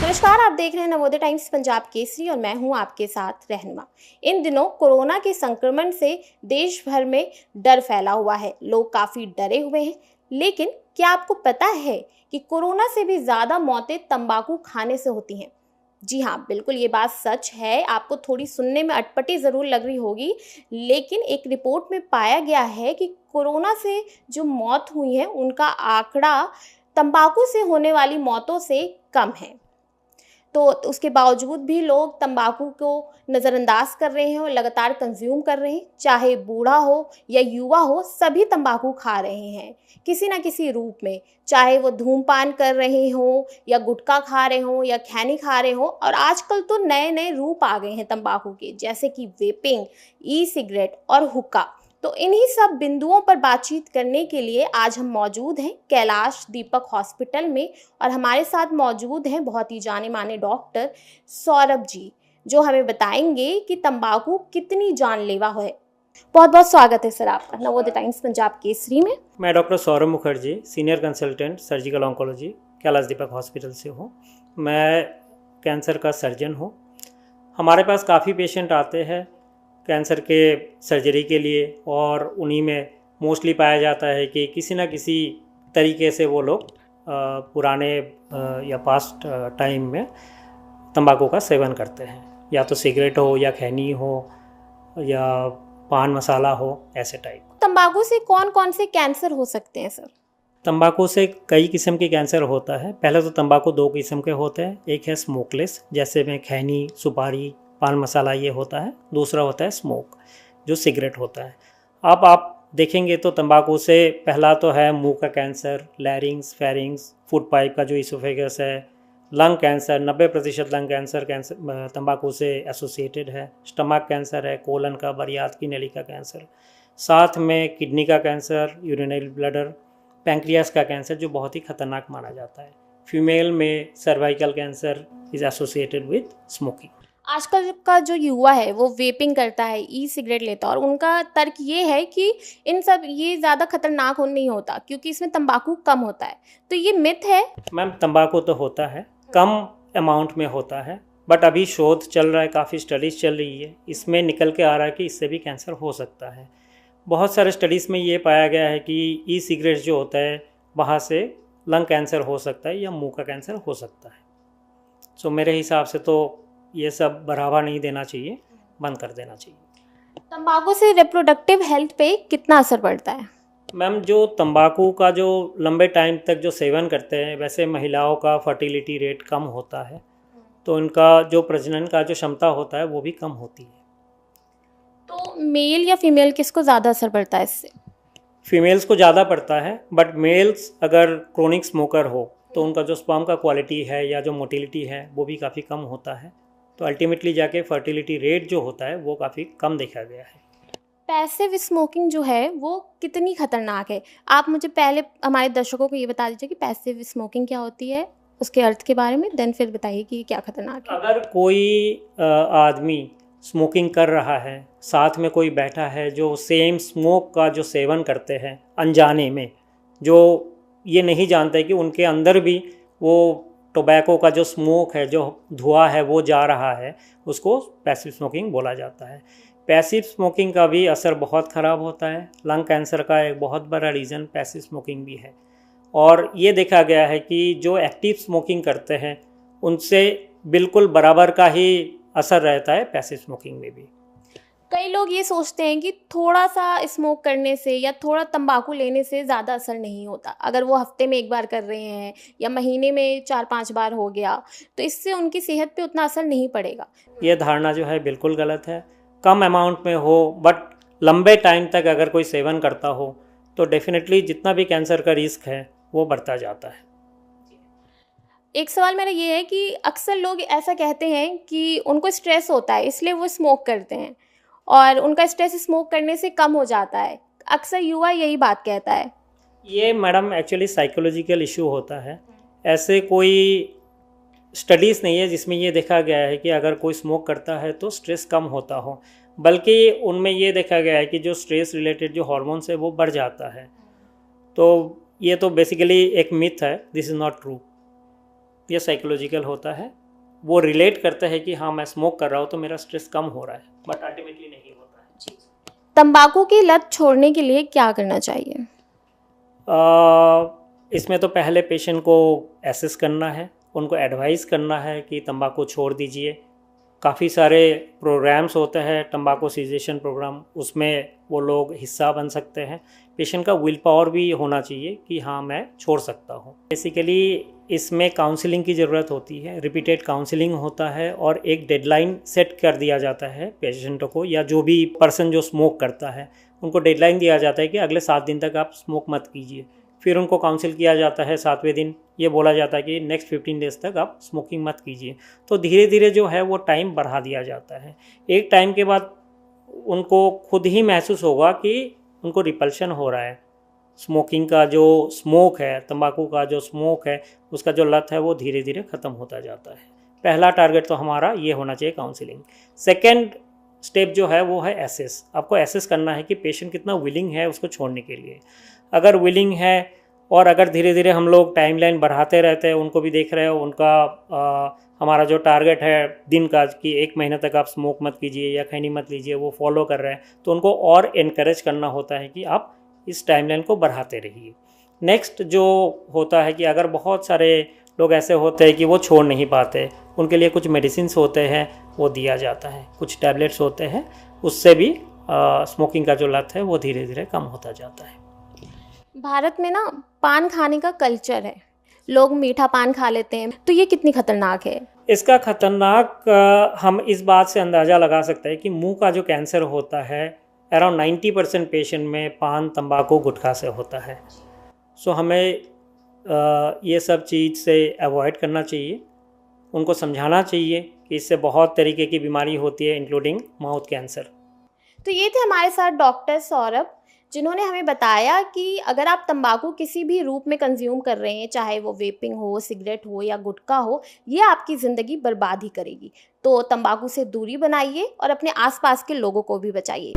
नमस्कार, आप देख रहे हैं नवोदय टाइम्स पंजाब केसरी और मैं हूं आपके साथ रहनुमा। इन दिनों कोरोना के संक्रमण से देश भर में डर फैला हुआ है। लोग काफ़ी डरे हुए हैं। लेकिन क्या आपको पता है कि कोरोना से भी ज़्यादा मौतें तंबाकू खाने से होती हैं? जी हाँ, बिल्कुल ये बात सच है। आपको थोड़ी सुनने में अटपटी ज़रूर लग रही होगी, लेकिन एक रिपोर्ट में पाया गया है कि कोरोना से जो मौत हुई है उनका आंकड़ा तंबाकू से होने वाली मौतों से कम है। तो उसके बावजूद भी लोग तंबाकू को नज़रअंदाज कर रहे हैं और लगातार कंज्यूम कर रहे हैं। चाहे बूढ़ा हो या युवा हो, सभी तंबाकू खा रहे हैं किसी ना किसी रूप में। चाहे वो धूम्रपान कर रहे हों या गुटखा खा रहे हों या खैनी खा रहे हों। और आजकल तो नए नए रूप आ गए हैं तंबाकू के, जैसे कि वेपिंग, ई सिगरेट और हुक्का। तो इन्हीं सब बिंदुओं पर बातचीत करने के लिए आज हम मौजूद हैं कैलाश दीपक हॉस्पिटल में। और हमारे साथ मौजूद हैं बहुत ही जाने माने डॉक्टर सौरभ जी, जो हमें बताएंगे कि तंबाकू कितनी जानलेवा है। बहुत बहुत स्वागत है सर आपका नवोदय टाइम्स पंजाब केसरी में। मैं doctor Saurabh Mukherjee, senior consultant surgical oncology, Kailash Deepak hospital से हूँ। मैं कैंसर का सर्जन हूँ। हमारे पास काफ़ी पेशेंट आते हैं कैंसर के सर्जरी के लिए, और उन्हीं में मोस्टली पाया जाता है कि किसी न किसी तरीके से वो लोग पुराने या पास्ट टाइम में तंबाकू का सेवन करते हैं, या तो सिगरेट हो या खैनी हो या पान मसाला हो, ऐसे टाइप। तंबाकू से कौन कौन से कैंसर हो सकते हैं सर? तंबाकू से कई किस्म के कैंसर होता है। पहले तो तंबाकू दो किस्म के होते हैं। एक है स्मोकलेस, जैसे में खैनी, सुपारी, पान मसाला ये होता है। दूसरा होता है स्मोक, जो सिगरेट होता है। अब आप देखेंगे तो तंबाकू से पहला तो है मुंह का कैंसर, लैरिंग्स, फेरिंग्स, फूड पाइप का जो इसोफेगस है, लंग कैंसर, 90% लंग कैंसर तंबाकू से एसोसिएटेड है। स्टमक कैंसर है, कोलन का, बरियात की नली का कैंसर, साथ में किडनी का कैंसर, यूरिनरी ब्लैडर, पैंक्रियास का कैंसर जो बहुत ही खतरनाक माना जाता है। फीमेल में cervical cancer is associated with smoking. आजकल का जो युवा है वो वेपिंग करता है, ई सिगरेट लेता है, और उनका तर्क ये है कि इन सब ये ज़्यादा खतरनाक नहीं होता क्योंकि इसमें तंबाकू कम होता है। तो ये मिथ है? मैम, तंबाकू तो होता है, कम अमाउंट में होता है, बट अभी शोध चल रहा है, काफ़ी स्टडीज़ चल रही है। इसमें निकल के आ रहा है कि इससे भी कैंसर हो सकता है। बहुत सारे स्टडीज़ में ये पाया गया है कि ई सिगरेट जो होता है वहाँ से लंग कैंसर हो सकता है या मुंह का कैंसर हो सकता है। सो मेरे हिसाब से तो ये सब बढ़ावा नहीं देना चाहिए, बंद कर देना चाहिए। तंबाकू से रिप्रोडक्टिव हेल्थ पे कितना असर पड़ता है? मैम, जो तंबाकू का जो लंबे टाइम तक जो सेवन करते हैं, वैसे महिलाओं का फर्टिलिटी रेट कम होता है, तो उनका जो प्रजनन का जो क्षमता होता है वो भी कम होती है। तो मेल या फीमेल किसको ज़्यादा असर पड़ता है इससे? फीमेल्स को ज़्यादा पड़ता है, बट मेल्स अगर क्रोनिक स्मोकर हो तो उनका जो स्पर्म का क्वालिटी है या जो मोटिलिटी है वो भी काफ़ी कम होता है। तो अल्टीमेटली जाके फर्टिलिटी रेट जो होता है वो काफ़ी कम देखा गया है। पैसिव स्मोकिंग जो है वो कितनी खतरनाक है? आप मुझे पहले हमारे दर्शकों को ये बता दीजिए कि पैसिव स्मोकिंग क्या होती है, उसके अर्थ के बारे में, देन फिर बताइए कि क्या खतरनाक है। अगर कोई आदमी स्मोकिंग कर रहा है, साथ में कोई बैठा है जो सेम स्मोक का जो सेवन करते हैं अनजाने में, जो ये नहीं जानते कि उनके अंदर भी वो टोबैको का जो स्मोक है, जो धुआं है वो जा रहा है, उसको पैसिव स्मोकिंग बोला जाता है। पैसिव स्मोकिंग का भी असर बहुत ख़राब होता है। लंग कैंसर का एक बहुत बड़ा रीज़न पैसिव स्मोकिंग भी है। और ये देखा गया है कि जो एक्टिव स्मोकिंग करते हैं उनसे बिल्कुल बराबर का ही असर रहता है पैसिव स्मोकिंग में भी। कई लोग ये सोचते हैं कि थोड़ा सा स्मोक करने से या थोड़ा तंबाकू लेने से ज़्यादा असर नहीं होता। अगर वो हफ्ते में एक बार कर रहे हैं या महीने में 4-5 बार हो गया, तो इससे उनकी सेहत पे उतना असर नहीं पड़ेगा। ये धारणा जो है बिल्कुल गलत है। कम अमाउंट में हो बट लंबे टाइम तक अगर कोई सेवन करता हो तो डेफिनेटली जितना भी कैंसर का रिस्क है वो बढ़ता जाता है। एक सवाल मेरा ये है कि अक्सर लोग ऐसा कहते हैं कि उनको स्ट्रेस होता है इसलिए वो स्मोक करते हैं, और उनका स्ट्रेस स्मोक करने से कम हो जाता है। अक्सर युवा यही बात कहता है। ये मैडम एक्चुअली साइकोलॉजिकल इशू होता है। ऐसे कोई स्टडीज़ नहीं है जिसमें ये देखा गया है कि अगर कोई स्मोक करता है तो स्ट्रेस कम होता हो, बल्कि उनमें ये देखा गया है कि जो स्ट्रेस रिलेटेड जो हार्मोन्स है वो बढ़ जाता है। तो ये तो बेसिकली एक मिथ है, दिस इज़ नॉट ट्रू। या साइकोलॉजिकल होता है, वो रिलेट करता है कि हाँ मैं स्मोक कर रहा हूँ तो मेरा स्ट्रेस कम हो रहा है, बट अल्टीमेटली नहीं होता है। तंबाकू की लत छोड़ने के लिए क्या करना चाहिए? इसमें तो पहले पेशेंट को एसेस करना है, उनको एडवाइस करना है कि तंबाकू छोड़ दीजिए। काफ़ी सारे प्रोग्राम्स होते हैं तंबाकू सीजेशन प्रोग्राम, उसमें वो लोग हिस्सा बन सकते हैं। पेशेंट का विल पावर भी होना चाहिए कि हाँ मैं छोड़ सकता हूँ। बेसिकली इसमें काउंसलिंग की ज़रूरत होती है, रिपीटेड काउंसलिंग होता है और एक डेडलाइन सेट कर दिया जाता है पेशेंटों को, या जो भी पर्सन जो स्मोक करता है उनको डेडलाइन दिया जाता है कि अगले 7 दिन तक आप स्मोक मत कीजिए। फिर उनको काउंसिल किया जाता है, 7वें दिन ये बोला जाता है कि नेक्स्ट 15 डेज़ तक आप स्मोकिंग मत कीजिए। तो धीरे धीरे जो है वो टाइम बढ़ा दिया जाता है। एक टाइम के बाद उनको खुद ही महसूस होगा कि उनको रिपल्शन हो रहा है, स्मोकिंग का जो स्मोक है, तंबाकू का जो स्मोक है, उसका जो लत है वो धीरे धीरे ख़त्म होता जाता है। पहला टारगेट तो हमारा ये होना चाहिए काउंसलिंग। सेकेंड स्टेप जो है वो है एसेस। आपको एसेस करना है कि पेशेंट कितना विलिंग है उसको छोड़ने के लिए। अगर विलिंग है और अगर धीरे धीरे हम लोग टाइमलाइन बढ़ाते रहते हैं, उनको भी देख रहे हो, उनका हमारा जो टारगेट है दिन का कि 1 महीने तक आप स्मोक मत कीजिए या खैनी मत लीजिए, वो फॉलो कर रहे हैं, तो उनको और इनकरेज करना होता है कि आप इस टाइमलाइन को बढ़ाते रहिए। नेक्स्ट जो होता है कि अगर बहुत सारे लोग ऐसे होते हैं कि वो छोड़ नहीं पाते, उनके लिए कुछ मेडिसिन होते हैं वो दिया जाता है, कुछ टैबलेट्स होते हैं, उससे भी स्मोकिंग का जो लत है वो धीरे धीरे कम होता जाता है। भारत में ना पान खाने का कल्चर है, लोग मीठा पान खा लेते हैं, तो ये कितनी खतरनाक है? इसका खतरनाक हम इस बात से अंदाज़ा लगा सकते हैं कि मुंह का जो कैंसर होता है अराउंड 90% पेशेंट में पान, तंबाकू, गुटखा से होता है। सो हमें ये सब चीज़ से अवॉइड करना चाहिए, उनको समझाना चाहिए कि इससे बहुत तरीके की बीमारी होती है इंक्लूडिंग माउथ कैंसर। तो ये थे हमारे साथ डॉक्टर सौरभ, जिन्होंने हमें बताया कि अगर आप तंबाकू किसी भी रूप में कंज्यूम कर रहे हैं, चाहे वो वेपिंग हो, सिगरेट हो या गुटखा हो, ये आपकी ज़िंदगी बर्बाद ही करेगी। तो तंबाकू से दूरी बनाइए और अपने आसपास के लोगों को भी बचाइए।